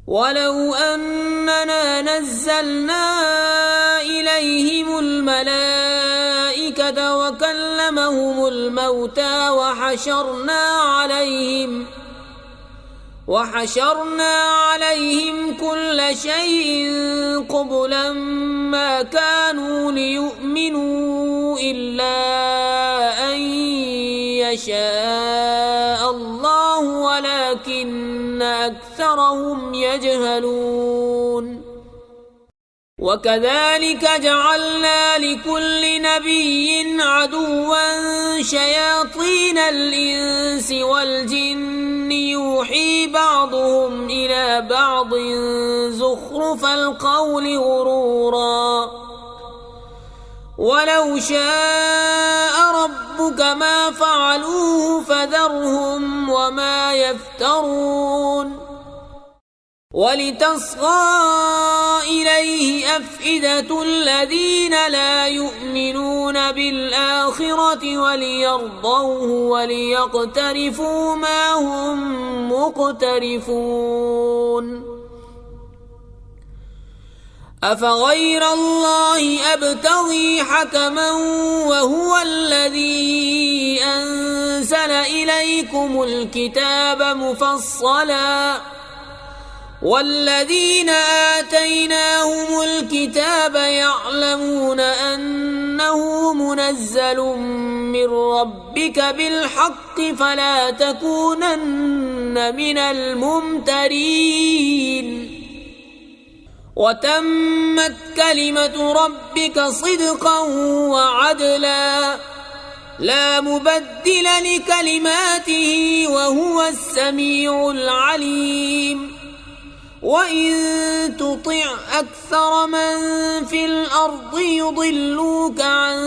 ولو أننا نزلنا إليهم الملائكة وكلمهم الموتى وحشرنا عليهم كل شيء قبلا ما كانوا ليؤمنوا إلا أن يشاء الله ولكن أكثرهم يجهلون. وكذلك جعلنا لكل نبي عدوا شياطين الإنس والجن يوحي بعضهم إلى بعض زخرف القول غرورا ولو شاء ربك ما فعلوه فذرهم وما يفترون. ولتصغى إليه أفئدة الذين لا يؤمنون بالآخرة وليرضوه وليقترفوا ما هم مقترفون. أفغير الله أبتغي حكما وهو الذي أنزل إليكم الكتاب مفصلا والذين آتيناهم الكتاب يعلمون أنه منزل من ربك بالحق فلا تكونن من الممترين. وتمت كلمة ربك صدقا وعدلا لا مبدل لكلماته وهو السميع العليم. وإن تطع أكثر من في الأرض يضلوك عن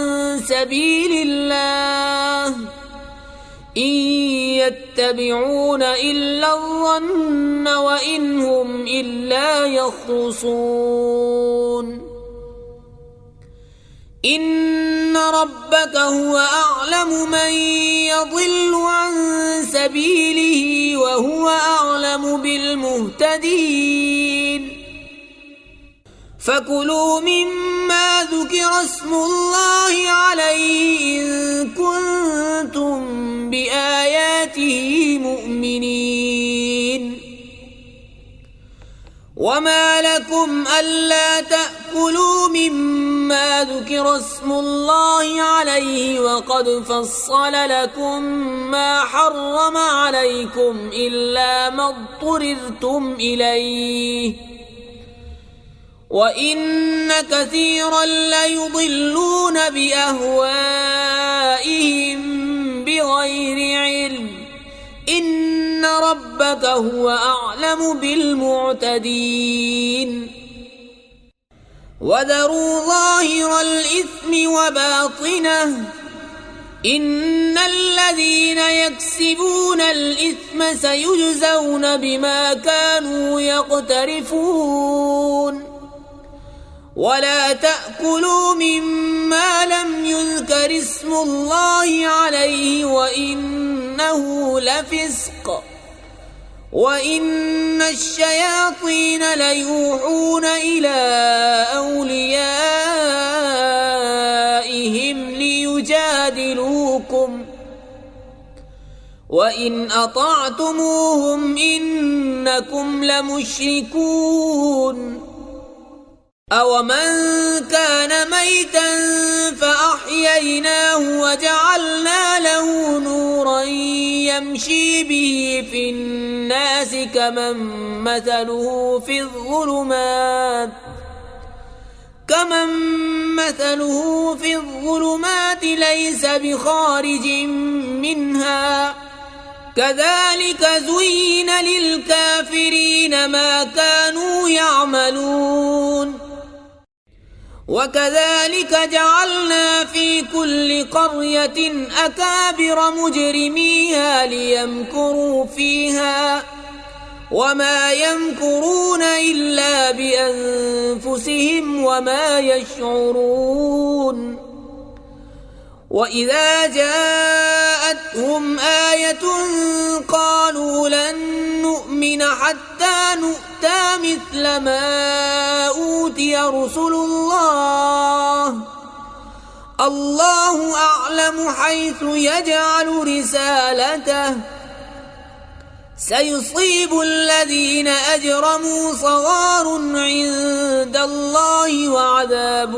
سبيل الله إن يتبعون إلا الظن وإن هم إلا يخرصون. إن ربك هو أعلم من يضل عن سبيله وهو أعلم بالمهتدين. فكلوا مما ذكر اسم الله عليه إن كنتم بآياته مؤمنين. وما لكم ألا تأكلوا مما ذكر اسم الله عليه وقد فصل لكم ما حرم عليكم إلا ما اضطررتم إليه وإن كثيرا ليضلون بأهوائهم بغير علم إن ربك هو أعلم بالمعتدين. وذروا ظاهر الإثم وباطنه إن الذين يكسبون الإثم سيجزون بما كانوا يقترفون. ولا تأكلوا مما لم يذكر اسم الله عليه وإنه لفسق وإن الشياطين ليوحون إلى أوليائهم ليجادلوكم وإن أطعتموهم إنكم لمشركون. أومن كان ميتا فأحييناه وجعلنا له نورا يمشي به في الناس كمن مثله في الظلمات ليس بخارج منها كذلك زين للكافرين ما كانوا يعملون. وكذلك جعلنا في كل قرية أكابر مجرميها ليمكروا فيها وما يمكرون إلا بأنفسهم وما يشعرون. وإذا جاءتهم آية قالوا لن نؤمن نؤمن حتى نؤتى مثل ما أوتي رسل الله الله أعلم حيث يجعل رسالته سيصيب الذين أجرموا صغار عند الله وعذاب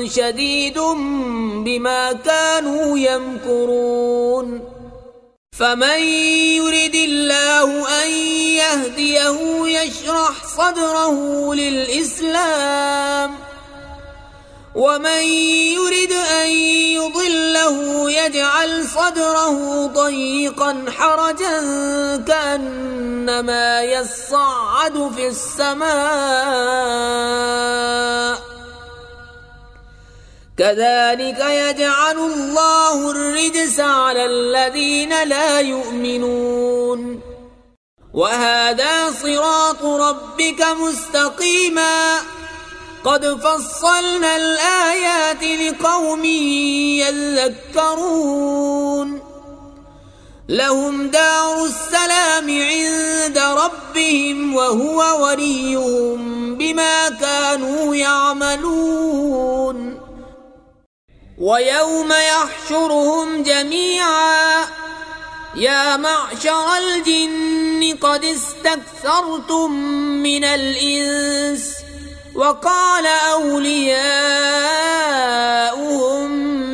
شديد بما كانوا يمكرون فمن يرد الله أن يهديه يشرح صدره للإسلام ومن يرد أن يضله يجعل صدره ضيقا حرجا كأنما يصعد في السماء كذلك يجعل الله الرجس على الذين لا يؤمنون وهذا صراط ربك مستقيما قد فصلنا الآيات لقوم يذكرون لهم دار السلام عند ربهم وهو وليهم بما كانوا يعملون ويوم يحشرهم جميعا يا معشر الجن قد استكثرتم من الإنس وقال أولياؤهم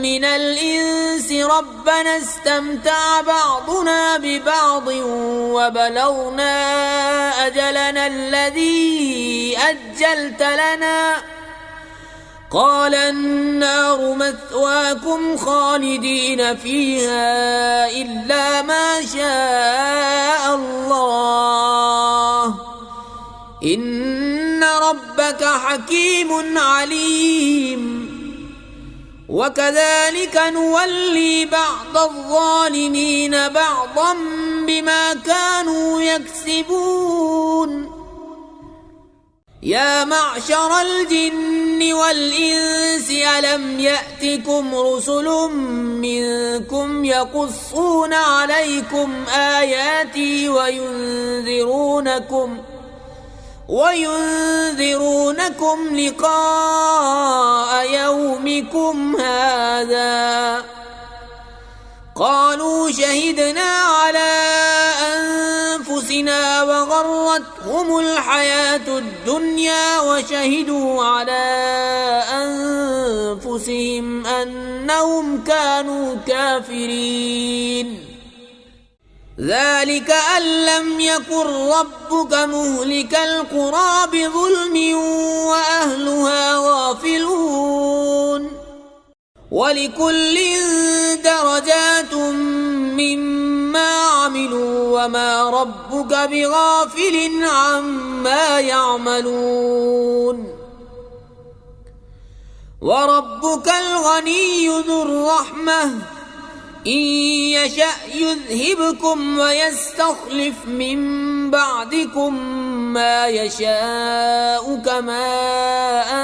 من الإنس ربنا استمتع بعضنا ببعض وبلغنا أجلنا الذي أجلت لنا قال النار مثواكم خالدين فيها إلا ما شاء الله إن ربك حكيم عليم وكذلك نولي بعض الظالمين بعضا بما كانوا يكسبون يا معشر الجن والإنس ألم يأتكم رسل منكم يقصون عليكم آياتي وينذرونكم لقاء يومكم هذا قالوا شهدنا على أنفسنا وغرتهم الحياة الدنيا وشهدوا على أنفسهم أنهم كانوا كافرين ذلك أن لم يكن ربك مهلك القرى بظلم وأهلها غافلون ولكل درجات مما عملوا وما ربك بغافل عما يعملون وربك الغني ذو الرحمة إن يشأ يذهبكم ويستخلف من بعدكم ما يشاء كما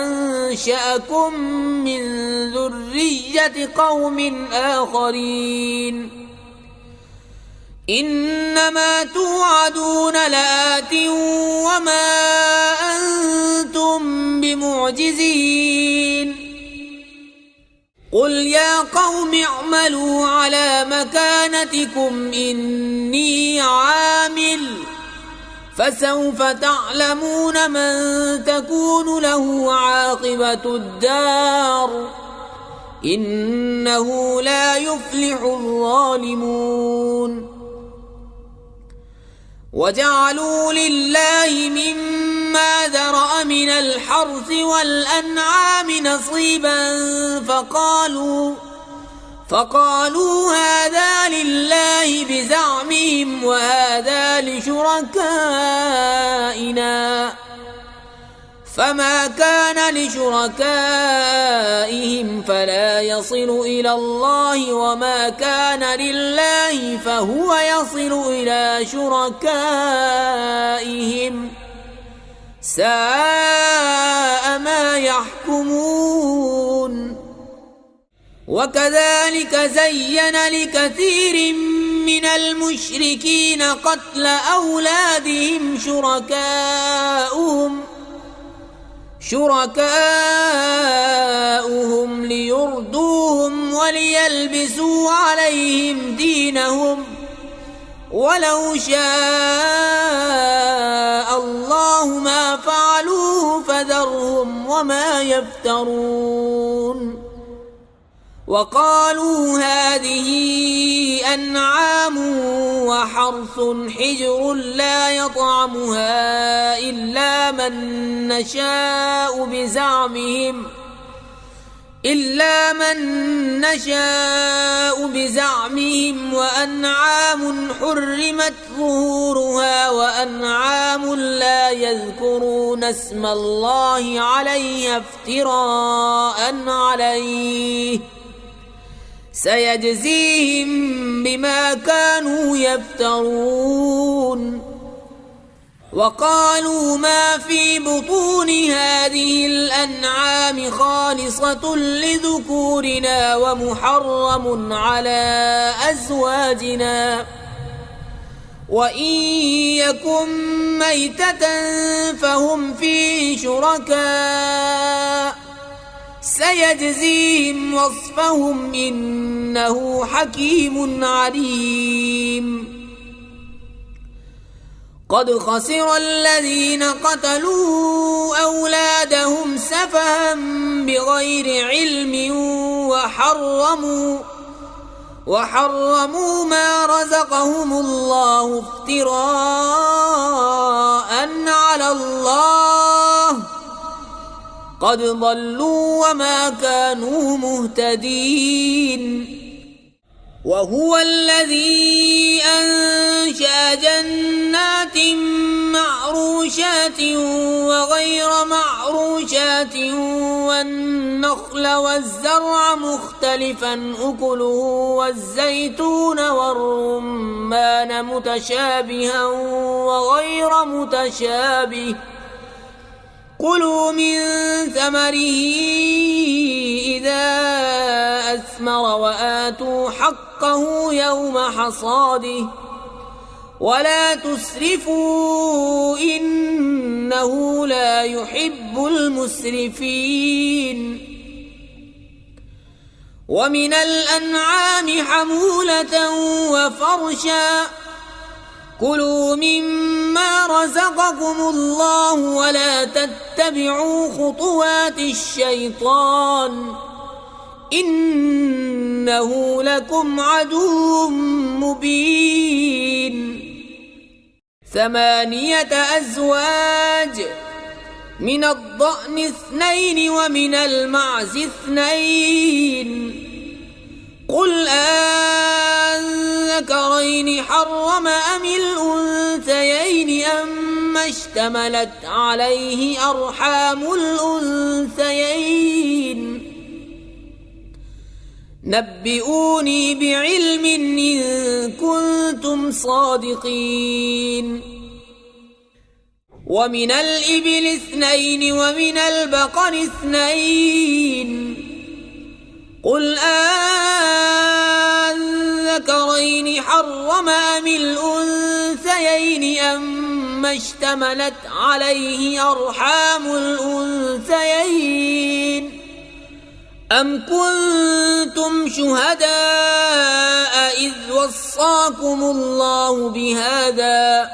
أنشأكم من ذرية قوم آخرين إنما توعدون لآت وما أنتم بمعجزين قل يا قوم اعملوا على مكانتكم إني عامل فسوف تعلمون من تكون له عاقبة الدار إنه لا يفلح الظالمون وجعلوا لله مما ذرأ من الحرث والأنعام نصيبا فقالوا هذا لله بزعمهم وهذا لشركائنا فما كان لشركائهم فلا يصل إلى الله وما كان لله فهو يصل إلى شركائهم ساء ما يحكمون وكذلك زين لكثير من المشركين قتل أولادهم شركاؤهم ليردوهم وليلبسوا عليهم دينهم ولو شاء الله ما فعلوه فذرهم وما يفترون وقالوا هذه أنعام وحرث حجر لا يطعمها إلا من نشاء بزعمهم وأنعام حرمت ظهورها وأنعام لا يذكرون اسم الله عليها افتراء عليه سيجزيهم بما كانوا يفترون وقالوا ما في بطون هذه الأنعام خالصة لذكورنا ومحرم على أزواجنا وإن يكن ميتة فهم فيه شركاء سيجزيهم وصفهم إنه حكيم عليم قد خسر الذين قتلوا أولادهم سفها بغير علم وحرموا ما رزقهم الله افتراء على الله قد ضلوا وما كانوا مهتدين وهو الذي أنشأ جنات معروشات وغير معروشات والنخل والزرع مختلفا أكله والزيتون والرمان متشابها وغير متشابه كلوا من ثمره إذا أثمر وآتوا حقه يوم حصاده ولا تسرفوا إنه لا يحب المسرفين ومن الأنعام حمولة وفرشا كلوا مما رزقكم الله ولا تتبعوا خطوات الشيطان إنه لكم عدو مبين 8 أزواج من الضأن 2 ومن المعز 2 قل أذكرين حرم أم الأنثيين أما اشتملت عليه أرحام الأنثيين نبئوني بعلم إن كنتم صادقين ومن الإبل 2 ومن البقر 2 قل أذكرين حرم أم الأنثيين أما اشتملت عليه أرحام الأنثيين أم كنتم شهداء إذ وصاكم الله بهذا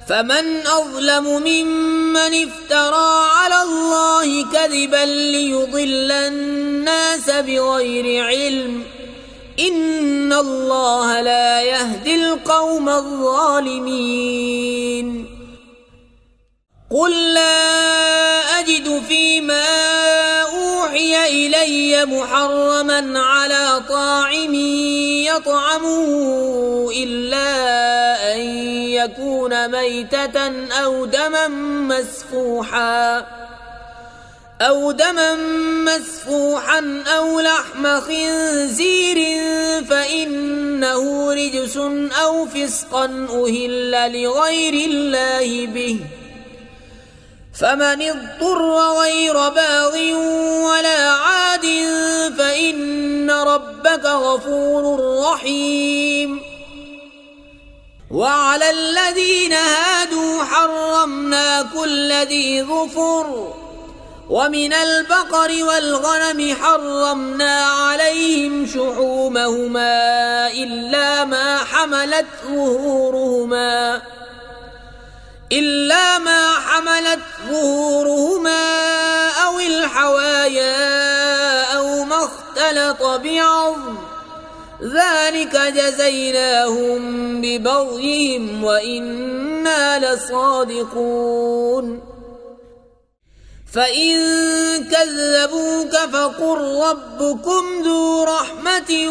فمن أظلم ممن افترى على الله كذبا ليضل الناس بغير علم إن الله لا يهدي القوم الظالمين قل لا أجد فيما أوحي إلي محرما على طاعم يطعمه إلا أن يكون ميتة أو دما مسفوحا أو لحم خنزير فإنه رجس أو فسقا أهل لغير الله به فمن اضطر غير باغ ولا عاد فإن ربك غفور رحيم وعلى الذين هادوا حرمنا كل ذي ظفر ومن البقر والغنم حرمنا عليهم شحومهما إلا ما حملت ظهورهما أو الحوايا أو ما اختلط بعظم ذلك جزيناهم ببغيهم وإنا لصادقون فإن كذبوك فقل ربكم ذو رحمة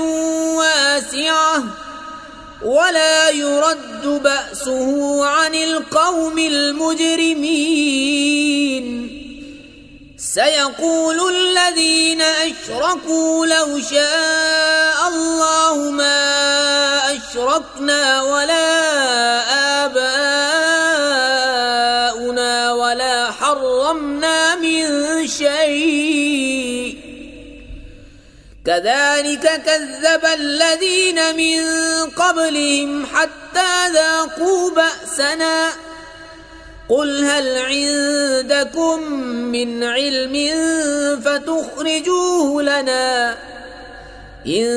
واسعة ولا يرد بأسه عن القوم المجرمين سيقول الذين أشركوا لو شاء الله ما أشركنا ولا آباؤنا ولا حرمنا من شيء كذلك كذب الذين من قبلهم حتى ذاقوا بأسنا قل هل عندكم من علم فتخرجوه لنا إن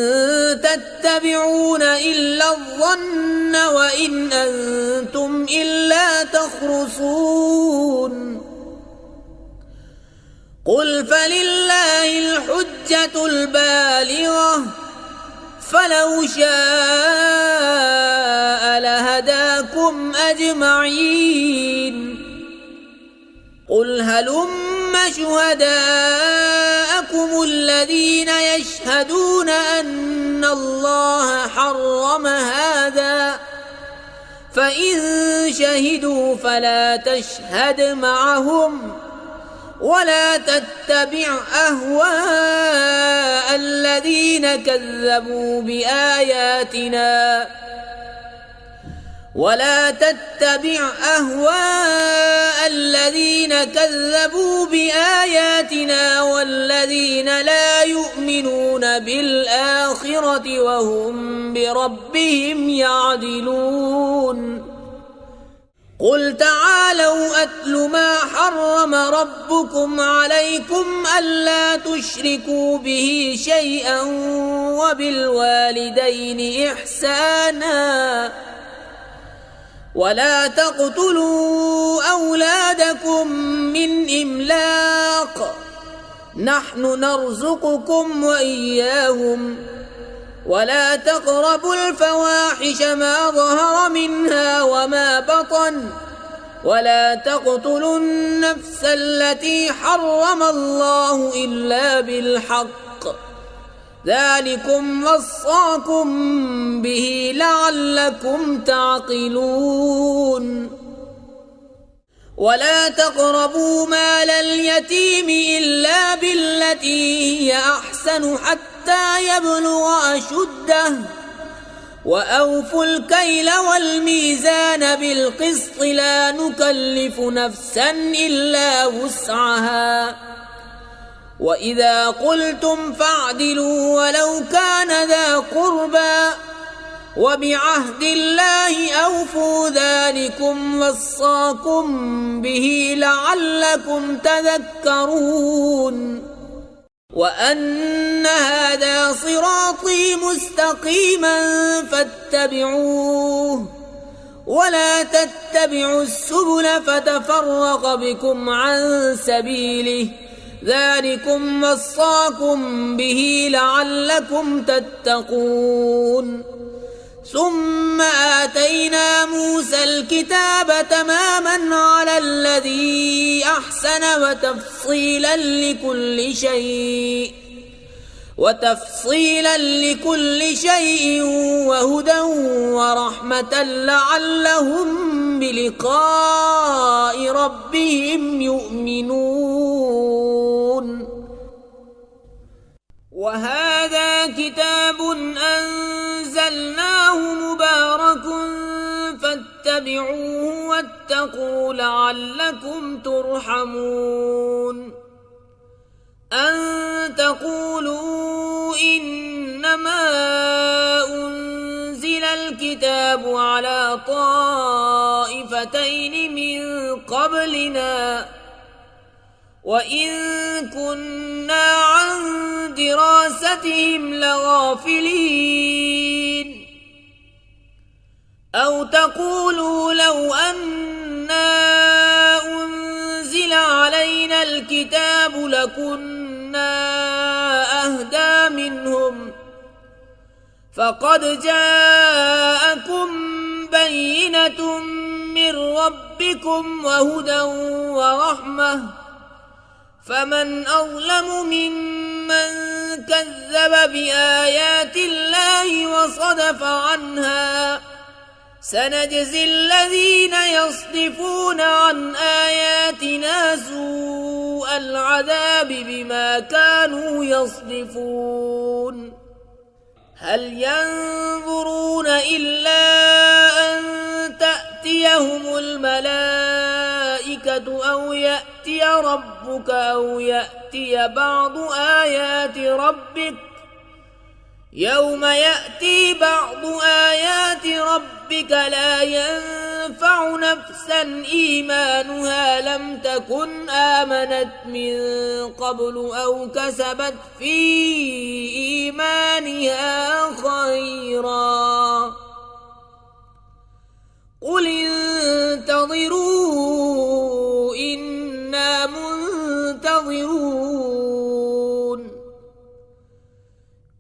تتبعون إلا الظن وإن أنتم إلا تخرصون قل فلله الحجة البالغة فلو شاء لهداكم أجمعين قل هلم شهداءكم الذين يشهدون أن الله حرم هذا فإن شهدوا فلا تشهد معهم ولا تتبع أهواء الذين كذبوا بآياتنا والذين لا يؤمنون بالآخرة وهم بربهم يعدلون قل تعالوا أتل ما حرم ربكم عليكم ألا تشركوا به شيئا وبالوالدين إحسانا ولا تقتلوا أولادكم من إملاق نحن نرزقكم وإياهم ولا تقربوا الفواحش ما ظهر منها وما بطن ولا تقتلوا النفس التي حرم الله إلا بالحق ذلكم وصاكم به لعلكم تعقلون ولا تقربوا مال اليتيم إلا بالتي هي أحسن حتى يبلغ أشده وأوفوا الكيل والميزان بالقسط لا نكلف نفسا إلا وسعها وإذا قلتم فاعدلوا ولو كان ذا قربى وبعهد الله أوفوا ذلكم وصاكم به لعلكم تذكرون وأن هذا صراطي مستقيما فاتبعوه ولا تتبعوا السبل فتفرق بكم عن سبيله ذلكم وصاكم به لعلكم تتقون ثم آتينا موسى الكتاب تماما على الذي أحسن وتفصيلا لكل شيء وهدى ورحمة لعلهم بلقاء ربهم يؤمنون وهذا كتاب أنزلناه مبارك فاتبعوه واتقوا لعلكم ترحمون أن تقولوا إنما أنزل الكتاب الكتاب على طائفتين من قبلنا وإن كنا عن دراستهم لغافلين أو تقولوا لو أنا أنزل علينا الكتاب لكنا أهدى منهم فقد جاءكم بينة من ربكم وهدى ورحمة فمن أظلم ممن كذب بآيات الله وصدف عنها سنجزي الذين يصدفون عن آياتنا سوء العذاب بما كانوا يصدفون هل ينظرون إلا أن تأتيهم الملائكة أو يأتي ربك أو يأتي بعض آيات ربك يوم يأتي بعض آيات ربك لا ينفع نفسا إيمانها لم تكن آمنت من قبل أو كسبت في إيمانها خيرا قل انتظروا إنا منتظرون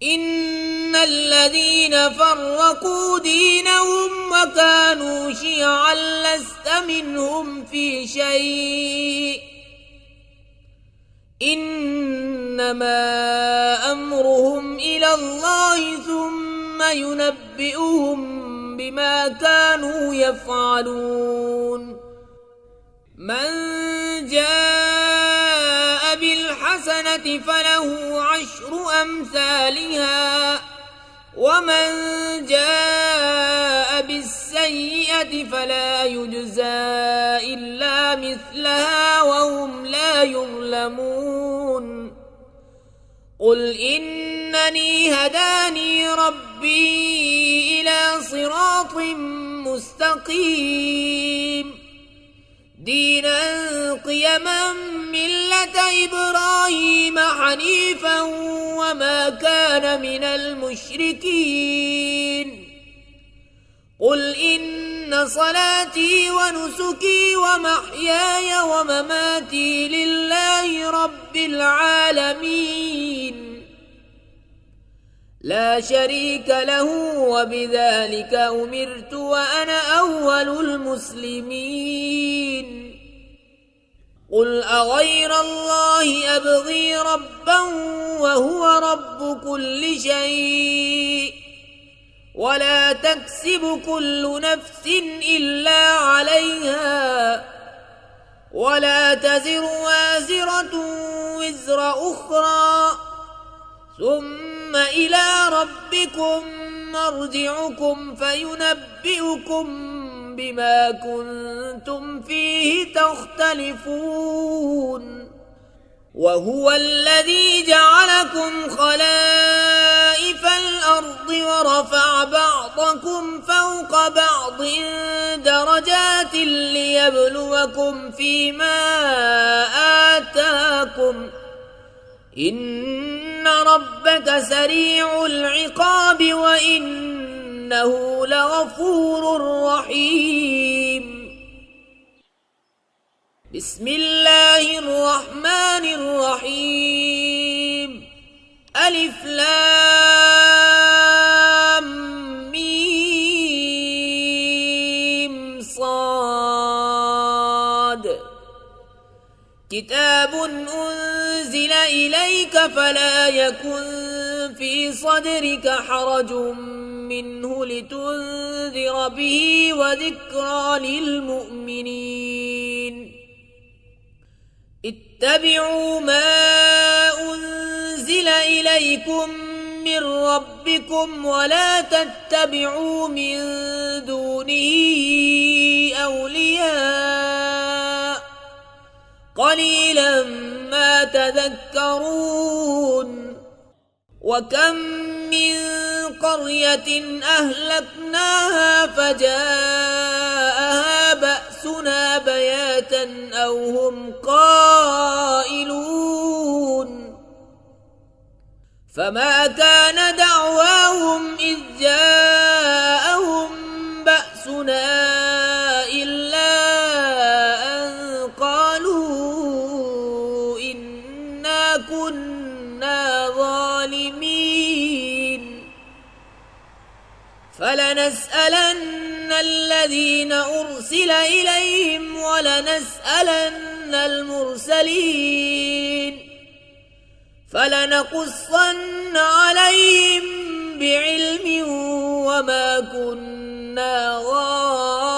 إن الذين فرقوا دينهم وكانوا شيعا لست منهم في شيء إنما أمرهم إلى الله ثم ينبئهم بما كانوا يفعلون من جاء بالحسنة فله عشر أمثالها ومن جاء بالسيئة فلا يجزى إلا مثلها وهم لا يظلمون قل إنني هداني ربي إلى صراط مستقيم دينا قيما ملة إبراهيم حنيفا وما كان من المشركين قل إن صلاتي ونسكي ومحياي ومماتي لله رب العالمين لا شريك له وبذلك أمرت وأنا أول المسلمين قل أغير الله أبغي ربا وهو رب كل شيء ولا تكسب كل نفس إلا عليها ولا تزر وازرة وزر أخرى ثم إلى ربكم مرجعكم فينبئكم بما كنتم فيه تختلفون وهو الذي جعلكم خلائف الأرض ورفع بعضكم فوق بعض درجات ليبلوكم فيما آتاكم إن ربك سريع العقاب وإنه لغفور رحيم بسم الله الرحمن الرحيم ألف لام ميم صاد كتاب أنزل إليك فلا يكن في صدرك حرج منه لتنذر به وذكرى للمؤمنين اتبعوا ما أنزل إليكم من ربكم ولا تتبعوا من دونه أولياء قليلا ما تذكرون وكم من قرية أهلكناها فجاءها بأسنا بياتا أو هم قائلون فما كان دعواهم إذ جاءهم بأسنا إلا أن قالوا إنا كنا ظالمين فلنسألن الذين أرسل إليهم ولنسألن المرسلين فلنقصن عليهم بعلم وما كنا غائبين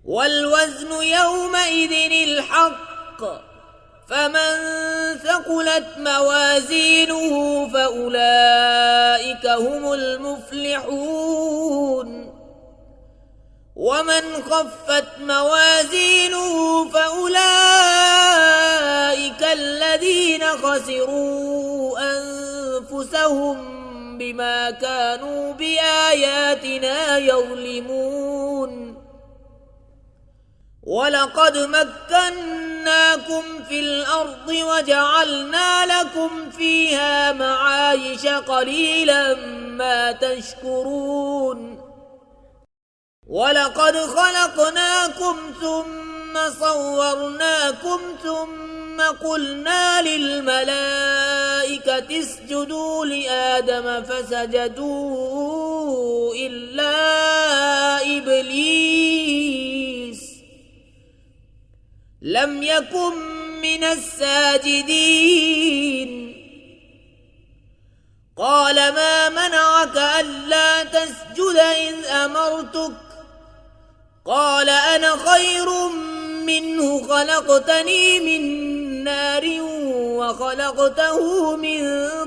والوزن يومئذ الحق فمن ثقلت موازينه فأولئك هم المفلحون ومن خفت موازينه فأولئك الذين خسروا أنفسهم بما كانوا بآياتنا يظلمون ولقد مكناكم في الأرض وجعلنا لكم فيها معايش قليلا ما تشكرون ولقد خلقناكم ثم صورناكم ثم قلنا للملائكة اسجدوا لآدم فسجدوا إلا إبليس لم يكن من الساجدين قال ما منعك ألا تسجد إذ أمرتك قال أنا خير منه خلقتني من نار وخلقته من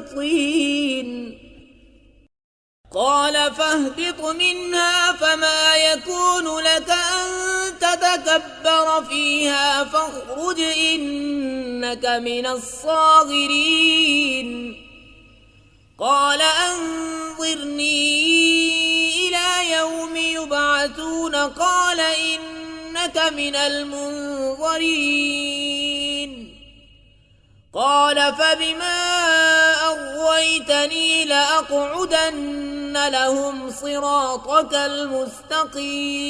طين قال فاهبط منها فما يكون لك أن تتكبر فيها فاخرج إنك من الصاغرين قال أنظرني إلى يوم يبعثون قال إنك من المنظرين قال فبما أغويتني لأقعدن لهم صراطك المستقيم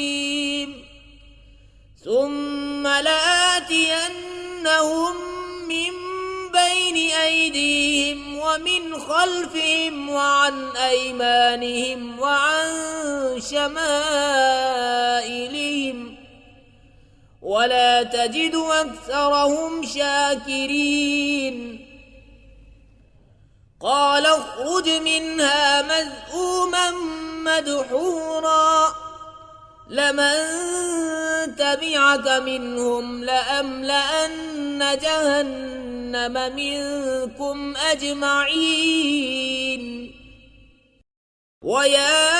ثم لآتينهم من بين أيديهم ومن خلفهم وعن أيمانهم وعن شمائلهم ولا تجد أكثرهم شاكرين قال اخرج منها مذءوما مدحورا لمن تبعك منهم لأملأن جهنم منكم أجمعين ويا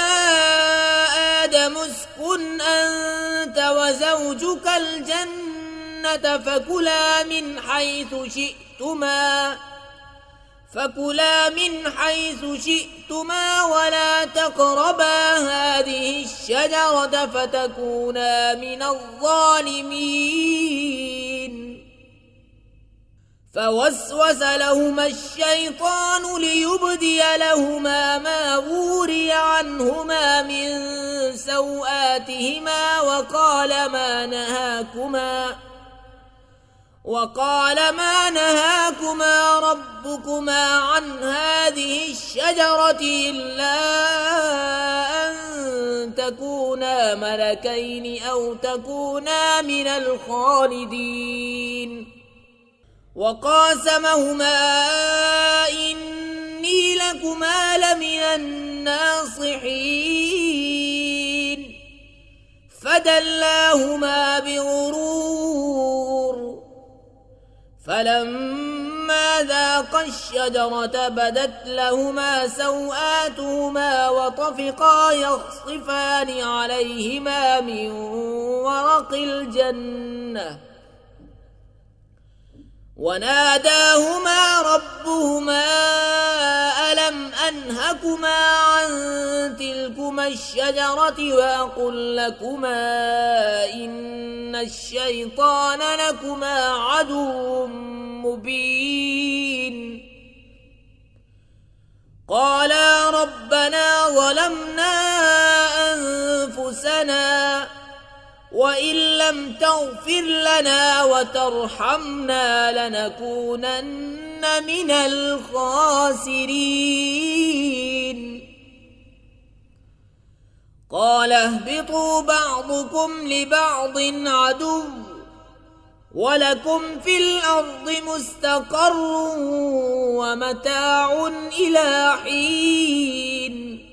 آدم اسكن أنت وزوجك الجنة فكلا من حيث شئتما ولا تقربا هذه الشجرة فتكونا من الظالمين فوسوس لهما الشيطان ليبدي لهما ما وري عنهما من سوآتهما وقال ما نهاكما ربكما عن هذه الشجرة إلا أن تكونا ملكين أو تكونا من الخالدين وقاسمهما إني لكما لمن الناصحين فدلاهما بغرور فلما ذاقا الشجرة بدت لهما سوآتهما وطفقا يخصفان عليهما من ورق الجنة وناداهما ربهما ألم أنهكما عن تلكما الشجرة وأقل لكما إن الشيطان لكما عدو مبين قالا ربنا ظلمنا أنفسنا وإن لم تغفر لنا وترحمنا لنكونن من الخاسرين قال اهبطوا بعضكم لبعض عدو ولكم في الأرض مستقر ومتاع إلى حين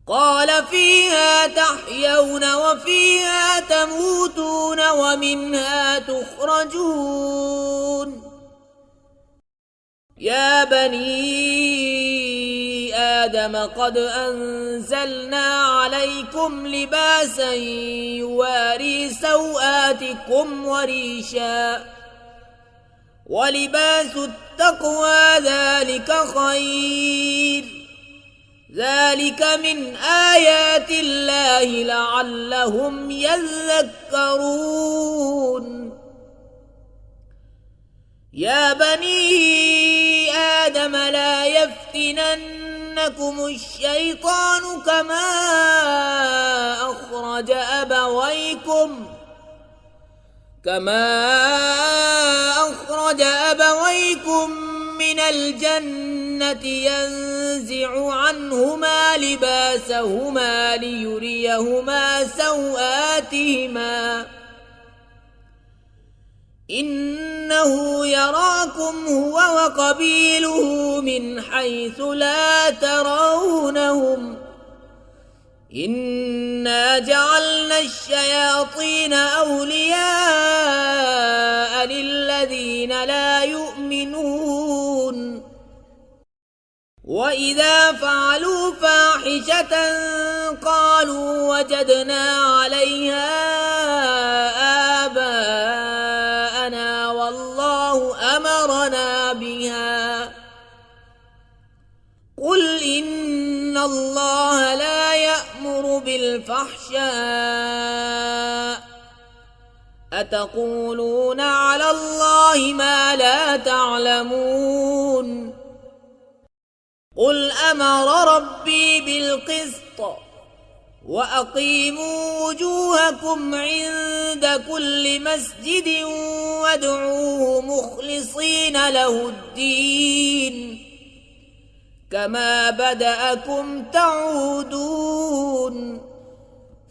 قال فيها تحيون وفيها تموتون ومنها تخرجون يا بني آدم قد أنزلنا عليكم لباسا يواري سوآتكم وريشا ولباس التقوى ذلك خير ذلك من آيات الله لعلهم يذكرون يا بني آدم لا يفتننكم الشيطان كما أخرج أبويكم من الجنة ينزع عنهما لباسهما ليريهما سوآتهما إنه يراكم هو وقبيله من حيث لا ترونهم إنا جعلنا الشياطين أولياء للذين لا يؤمنون وإذا فعلوا فاحشة قالوا وجدنا عليها آباءنا والله أمرنا بها قل إن الله لا يأمر بالفحشاء أتقولون على الله ما لا تعلمون قل أمر ربي بالقسط وأقيموا وجوهكم عند كل مسجد وادعوه مخلصين له الدين كما بدأكم تعودون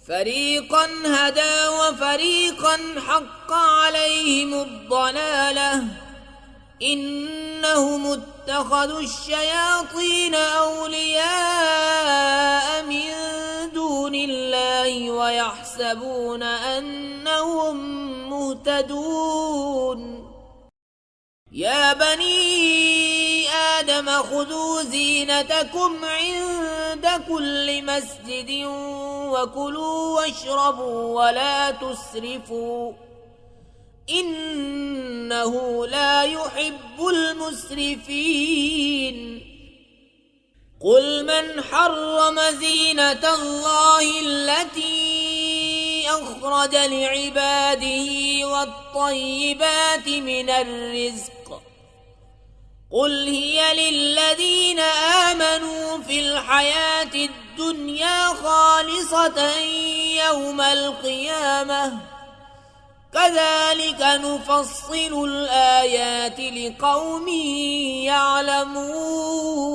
فريقا هدى وفريقا حق عليهم الضلالة إنهم اتخذوا الشياطين أولياء من دون الله ويحسبون أنهم مهتدون يا بني آدم خذوا زينتكم عند كل مسجد وكلوا واشربوا ولا تسرفوا إنه لا يحب المسرفين قل من حرم زينة الله التي أخرج لعباده والطيبات من الرزق قل هي للذين آمنوا في الحياة الدنيا خالصة يوم القيامة كذلك نفصل الآيات لقوم يعلمون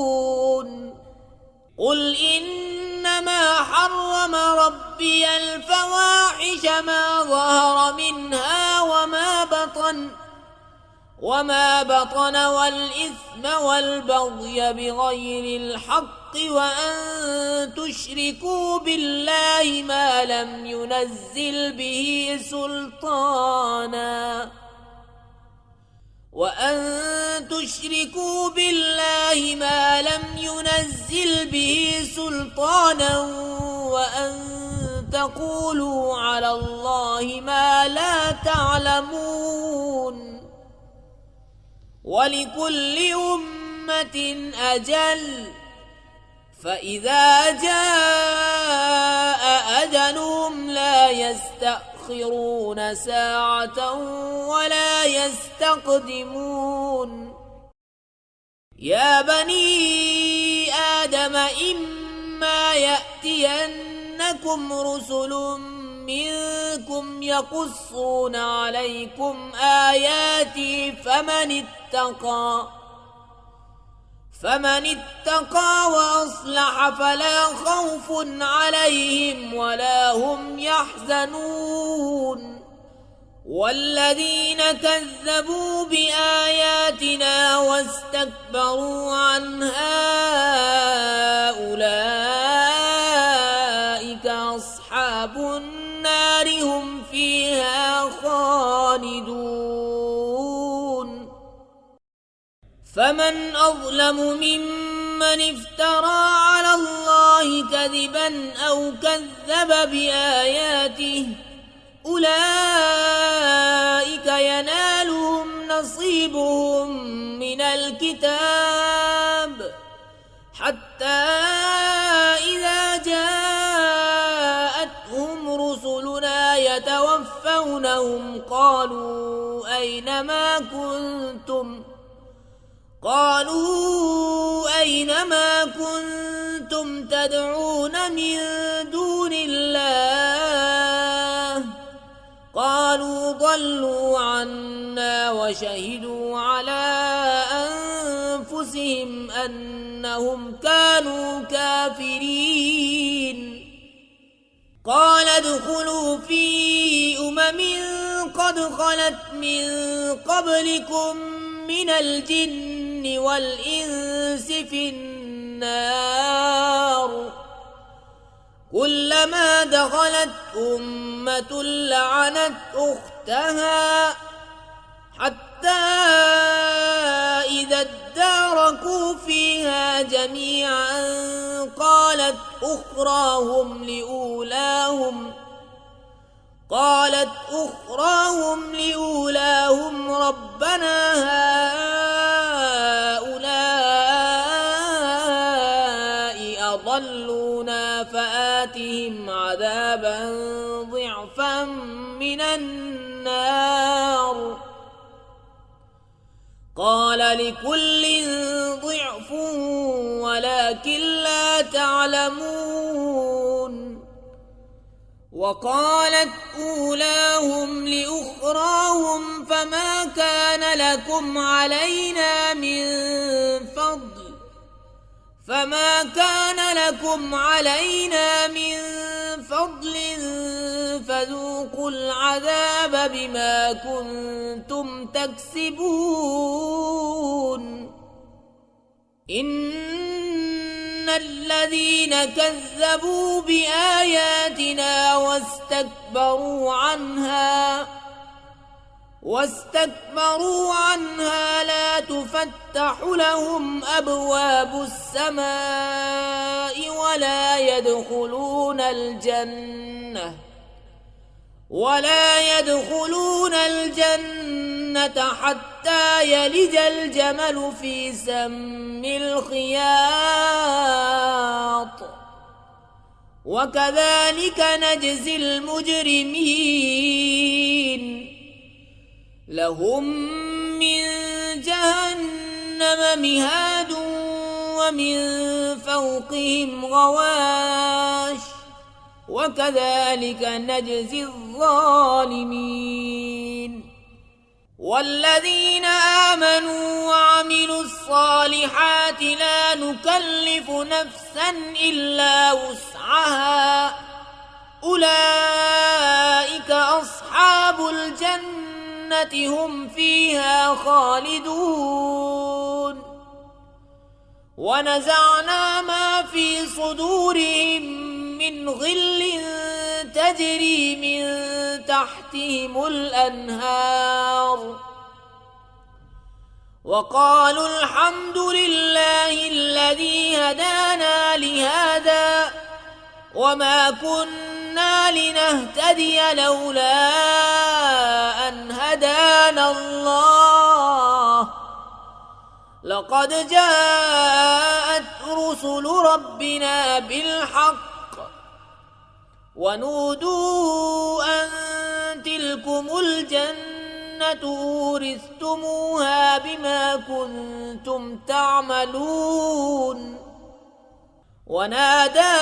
قل إنما حرم ربي الفواحش ما ظهر منها وما بطن والإثم والبغي بغير الحق وأن تشركوا بالله ما لم ينزل به سلطانا وأن تقولوا على الله ما لا تعلمون ولكل أمة أجل فإذا جاء أجلهم لا يستأخرون ساعة ولا يستقدمون يا بني آدم إما يأتينكم رسل منكم يقصون عليكم آياتي فمن اتقى وأصلح فلا خوف عليهم ولا هم يحزنون والذين كذبوا بآياتنا واستكبروا عنها أولئك أصحاب النار هم فيها خالدون فمن أظلم ممن افترى على الله كذبا أو كذب بآياته أولئك ينالهم نصيبهم من الكتاب حتى إذا جاءتهم رسلنا يتوفونهم قالوا أين ما كنتم تدعون من دون الله قالوا ضلوا عنا وشهدوا على أنفسهم أنهم كانوا كافرين قال ادخلوا في قد خلت من قبلكم من الجن والإنس في النار كلما دخلت أمة لعنت أختها حتى إذا اداركوا فيها جميعا قالت أخراهم لأولاهم ربنا هؤلاء أضلونا فآتهم عذابا ضعفا من النار قال لكل ضعف ولكن لا تعلمون وقالت أولاهم لأخراهم فما كان لكم علينا من فضل فذوقوا العذاب بما كنتم تكسبون إن الذين كذبوا بآياتنا واستكبروا عنها لا تفتح لهم أبواب السماء ولا يدخلون الجنة حتى يلج الجمل في سم الخياط وكذلك نجزي المجرمين لهم من جهنم مهاد ومن فوقهم غواش وكذلك نجزي الظالمين والذين آمنوا وعملوا الصالحات لا نكلف نفسا إلا وسعها أولئك أصحاب الجنة هم فيها خالدون ونزعنا ما في صدورهم من غل تجري من تحتهم الأنهار وقالوا الحمد لله الذي هدانا لهذا وما كنا كنا لنهتدي لولا أن هدانا الله لقد جاءت رسل ربنا بالحق ونودوا أن تلكم الجنة أورثتموها بما كنتم تعملون ونادى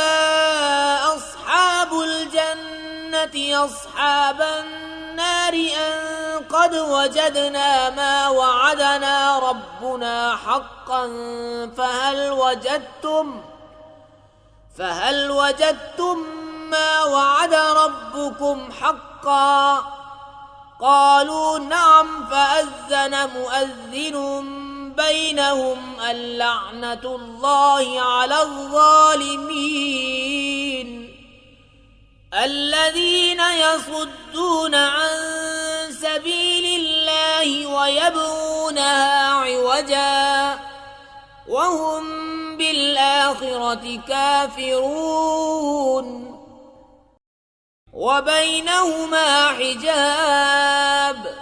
أصحاب الجنة أصحاب النار أن قد وجدنا ما وعدنا ربنا حقا فهل وجدتم ما وعد ربكم حقا قالوا نعم فأذن مؤذن بينهم اللعنة الله على الظالمين الذين يصدون عن سبيل الله ويبغونها عوجا وهم بالآخرة كافرون وبينهما حجاب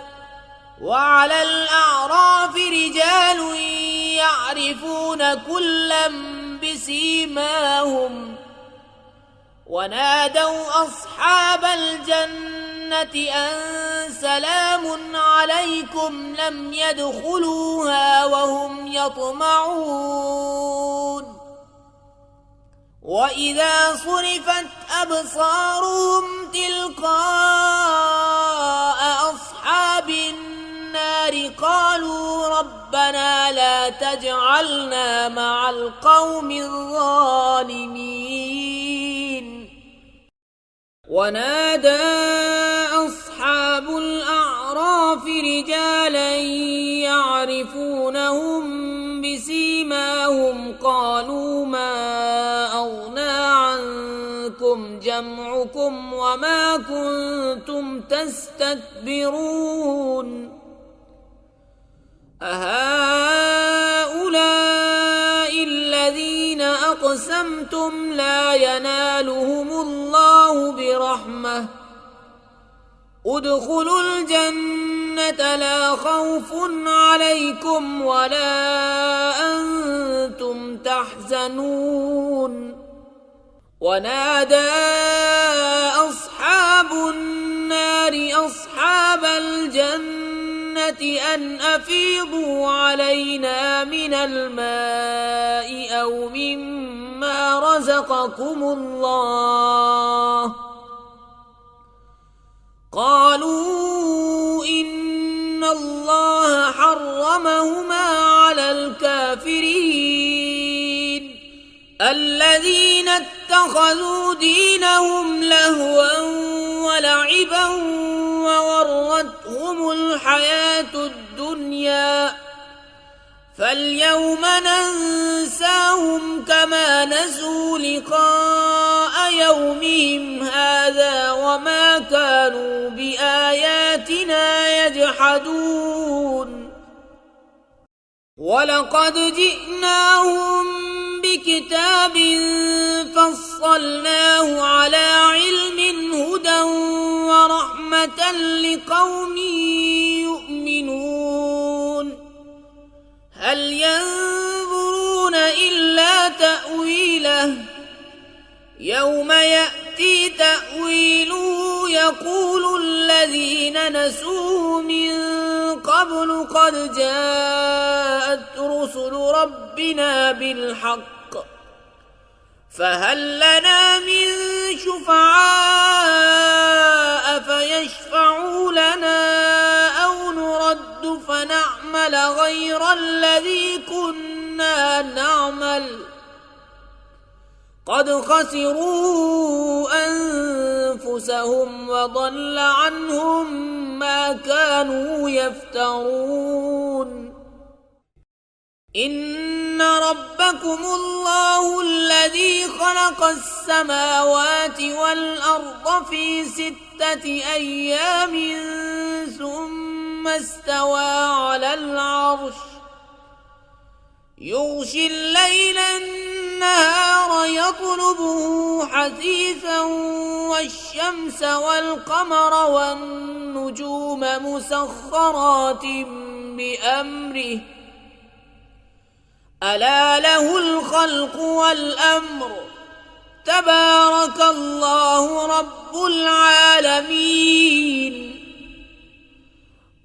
وعلى الأعراف رجال يعرفون كلا بسيماهم ونادوا أصحاب الجنة أن سلام عليكم لم يدخلوها وهم يطمعون وإذا صرفت أبصارهم تلقاء أصحاب النار قالوا ربنا لا تجعلنا مع القوم الظالمين ونادى أصحاب الأعراف رجالا يعرفونهم بسيماهم قالوا ما أغنى عنكم جمعكم وما كنتم تستكبرون أهؤلاء الذين أقسمتم لا ينالهم الله برحمة ادخلوا الجنة لا خوف عليكم ولا أنتم تحزنون ونادى أصحاب النار أصحاب الجنة أن أفيضوا علينا من الماء أو مما رزقكم الله قالوا إن الله حرمهما على الكافرين الذين اتخذوا دينهم لهوا ولعبا وغرتهم الحياة الدنيا فاليوم ننساهم كما نسوا لقاء يومهم هذا وما كانوا بآياتنا يجحدون ولقد جئناهم بكتاب فصلناه على علم هدى ورحمة لقوم يؤمنون هل ينظرون إلا تأويله يوم يأتي تأويله يقول الذين نسوه من قبل قد جاءت رسل ربنا بالحق فهل لنا من شفعاء فيشفعوا لنا أو نرد فنعمل غير الذي كنا نعمل قد خسروا أنفسهم وضل عنهم ما كانوا يفترون إن ربكم الله الذي خلق السماوات والأرض في 6 أيام ثم استوى على العرش يغشي الليل النهار يطلبه حثيثا والشمس والقمر والنجوم مسخرات بأمره ألا له الخلق والأمر تبارك الله رب العالمين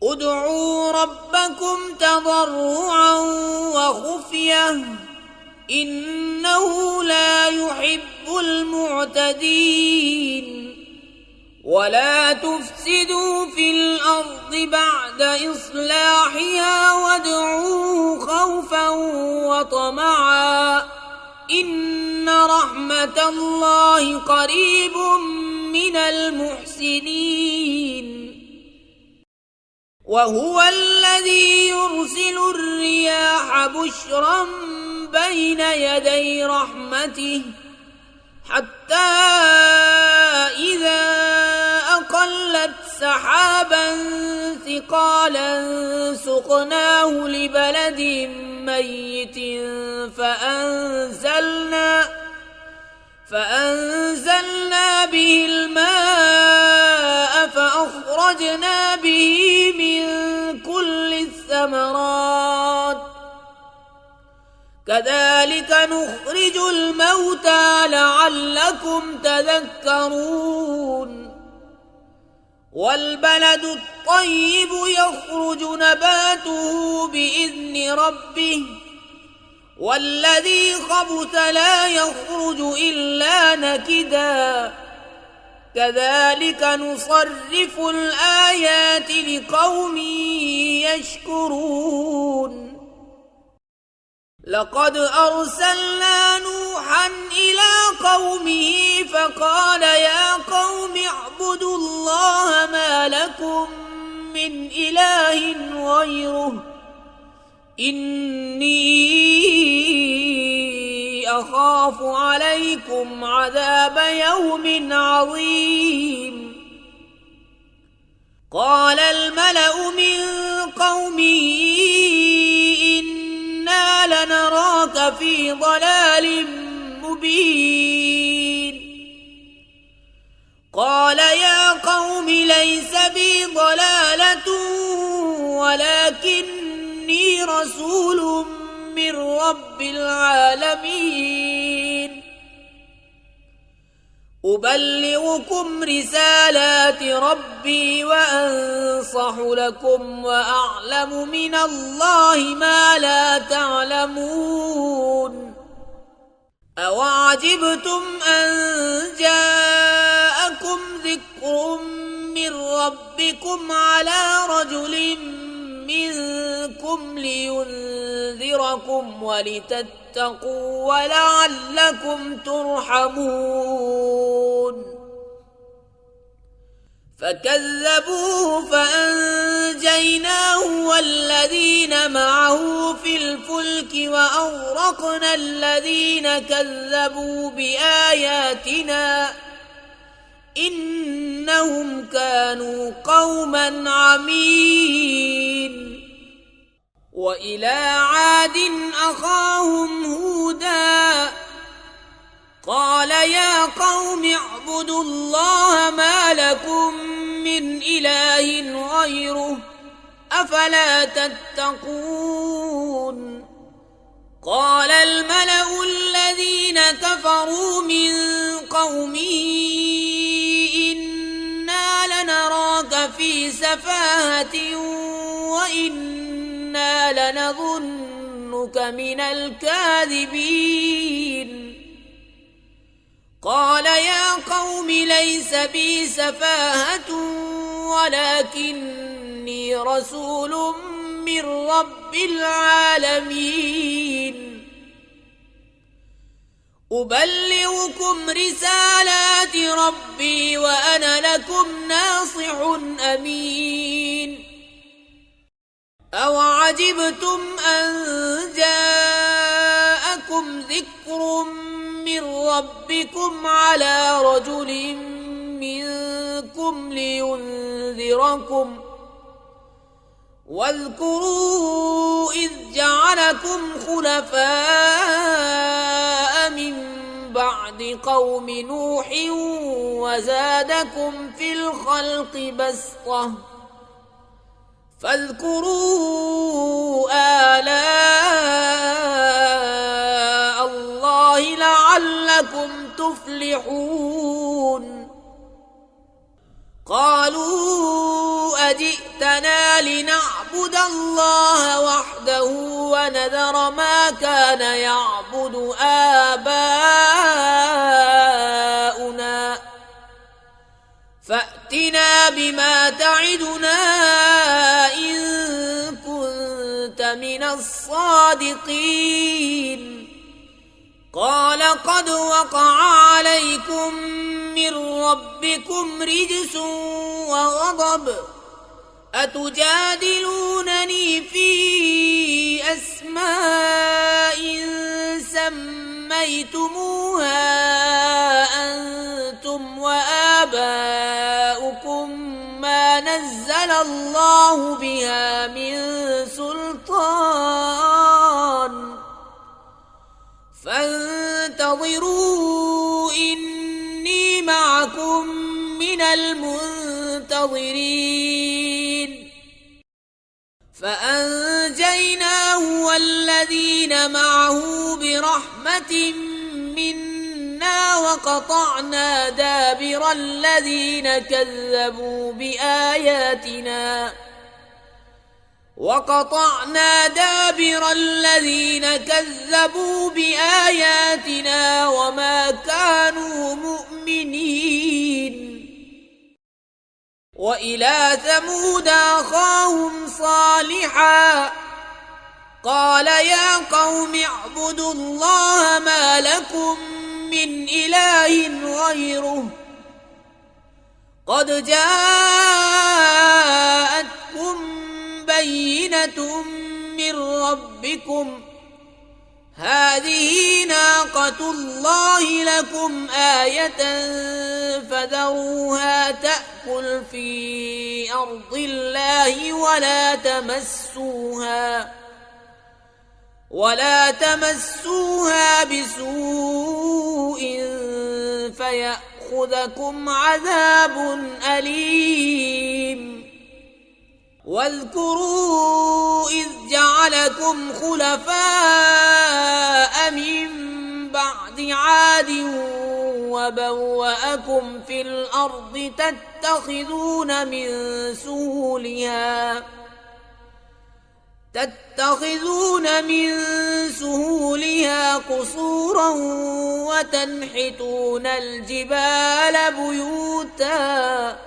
ادعوا ربكم تضرعا وخفية إنه لا يحب المعتدين ولا تفسدوا في الأرض بعد إصلاحها وادعوه خوفا وطمعا إن رحمة الله قريب من المحسنين وهو الذي يرسل الرياح بشرا بين يدي رحمته حتى إذا أقلت سحابا ثقالا سقناه لبلد ميت فأنزلنا به الماء فأخرجنا به من كل الثمرات كذلك نخرج الموتى لعلكم تذكرون والبلد الطيب يخرج نباته بإذن ربه والذي خبث لا يخرج إلا نكدا كذلك نصرف الآيات لقوم يشكرون لقد أرسلنا نوحا إلى قومه فقال يا قوم اعبدوا الله ما لكم من إله غيره إني أخاف عليكم عذاب يوم عظيم قال الملأ من قومه إنا لنراك في ضلال مبين قال يا قوم ليس بي ضلالة ولكني رسول من رب العالمين أبلغكم رسالات ربي وأنصح لكم وأعلم من الله ما لا تعلمون أوعجبتم أن جاءكم ذكر من ربكم على رجل منكم لينذركم ولتتقوا ولعلكم ترحمون فكذبوه فأنجيناه والذين معه في الفلك وأغرقنا الذين كذبوا بآياتنا إنهم كانوا قوما عمين وإلى عاد أخاهم هودا قال يا قوم اعبدوا الله ما لكم من إله غيره أفلا تتقون قال الملأ الذين كفروا من قومه إنا لنراك في سفاهة وإنا لنظنك من الكاذبين قال يا قوم ليس بي سفاهة ولكني رسول من رب العالمين أبلغكم رسالات ربي وأنا لكم ناصح أمين أوعجبتم أن جاءكم ذكر من ربكم على رجل منكم لينذركم واذكروا إذ جعلكم خلفاء من بعد بعد قوم نوح وزادكم في الخلق بسطة فاذكروا آلاء الله لعلكم تفلحون قالوا أجئتنا لنعبد الله وحده ونذر ما كان يعبد آباؤنا فأتنا بما تعدنا إن كنت من الصادقين قال قد وقع عليكم من ربكم رجس وغضب أتجادلونني في أسماء سميتموها أنتم وآباؤكم ما نزل الله بها من سلطان فانتظروا إني معكم من المنتظرين فأنجيناه والذين معه برحمة منا وقطعنا دابر الذين كذبوا بآياتنا وما كانوا مؤمنين وإلى ثمود أخاهم صالحا قال يا قوم اعبدوا الله ما لكم من إله غيره قد جاءتكم بينة من ربكم هذه ناقة الله لكم آية فذروها تأكل في أرض الله ولا تمسوها بسوء فيأخذكم عذاب أليم واذكروا إذ جعلكم خلفاء من بعد عاد وبوأكم في الأرض تتخذون من سهولها قصورا وتنحتون الجبال بيوتا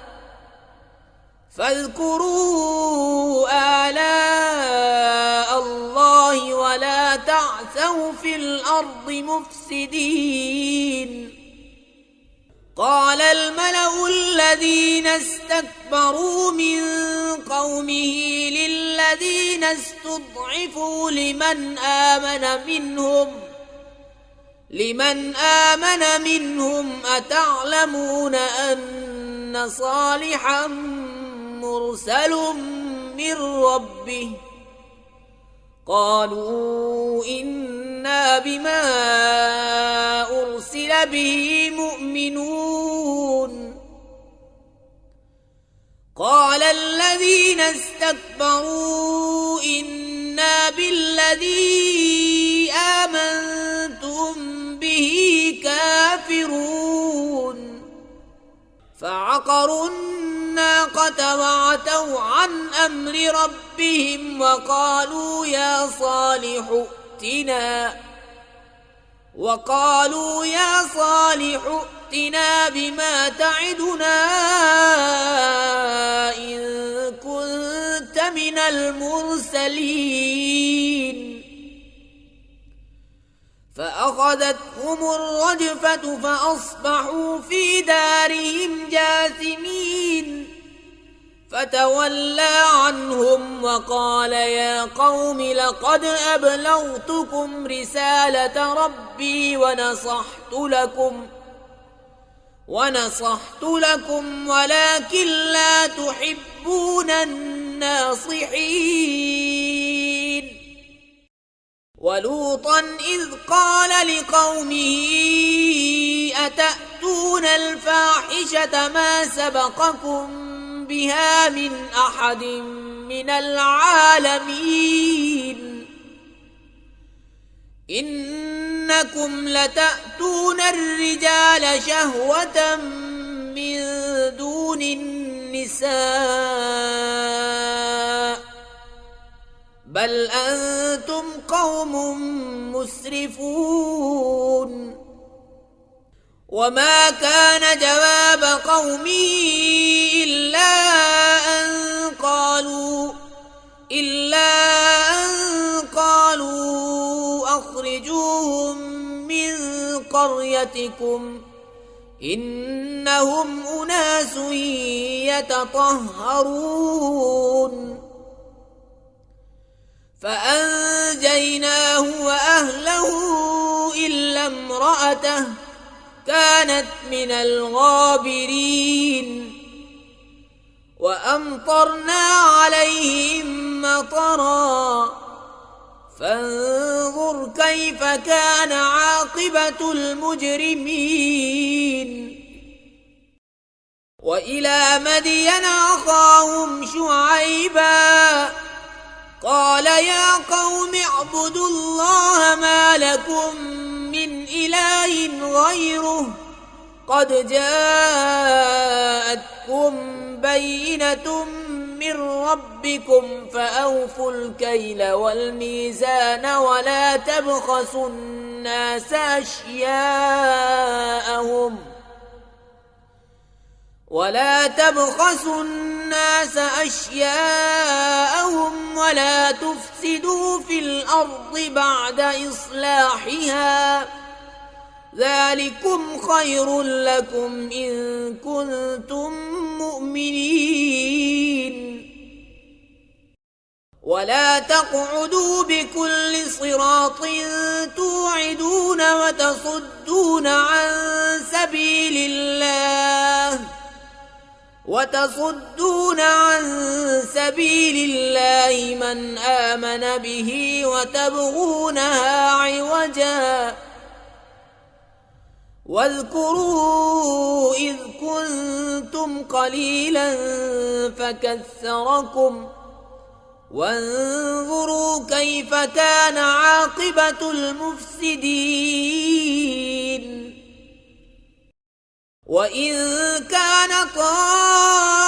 فاذكروا آلاء الله ولا تعثوا في الأرض مفسدين قال الملأ الذين استكبروا من قومه للذين استضعفوا لمن آمن منهم أتعلمون أن صالحا مرسل من ربه قالوا إنا بما أرسل به مؤمنون قال الذين استكبروا إنا بالذي آمنتم به كافرون فعقروا الناقة وعتوا عن أمر ربهم وقالوا يا صالح ائتنا بما تعدنا إن كنت من المرسلين فأخذتهم الرجفة فأصبحوا في دارهم جاثمين فتولى عنهم وقال يا قوم لقد أبلغتكم رسالة ربي ونصحت لكم ولكن لا تحبون الناصحين ولوطا إذ قال لقومه أتأتون الفاحشة ما سبقكم بها من أحد من العالمين إنكم لتأتون الرجال شهوة من دون النساء بل أنتم قوم مسرفون وما كان جواب قومه إلا أن قالوا أخرجوهم من قريتكم إنهم أناس يتطهرون فأنجيناه وأهله إلا امرأته كانت من الغابرين وأمطرنا عليهم مطرا فانظر كيف كان عاقبة المجرمين وإلى مدين أخاهم شعيبا قال يا قوم اعبدوا الله ما لكم من إله غيره قد جاءتكم بينة من ربكم فأوفوا الكيل والميزان ولا تبخسوا الناس أشياءهم ولا تفسدوا في الأرض بعد إصلاحها ذلكم خير لكم إن كنتم مؤمنين ولا تقعدوا بكل صراط توعدون وتصدون عن سبيل الله من آمن به وتبغونها عوجا واذكروا إذ كنتم قليلا فكثركم وانظروا كيف كان عاقبة المفسدين وإن كان طائفة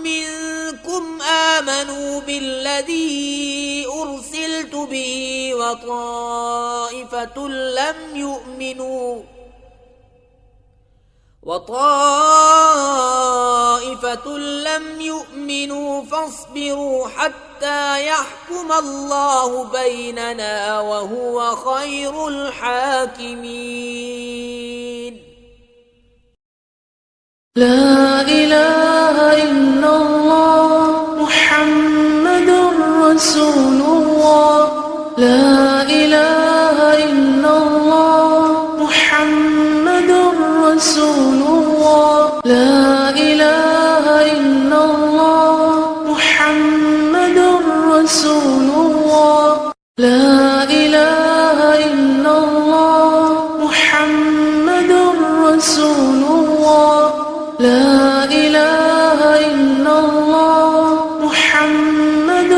منكم آمنوا بالذي أرسلت به وطائفة لم يؤمنوا فاصبروا حتى يحكم الله بيننا وهو خير الحاكمين لا إله إلا الله محمد رسول الله لا إله إلا الله محمد رسول الله لا إله إلا الله محمد رسول الله لا إله إلا الله محمد رسول الله لا إله إلا الله محمد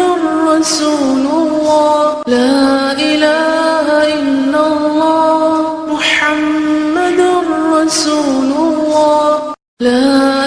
رسول الله لا إله إلا الله محمد رسول الله لا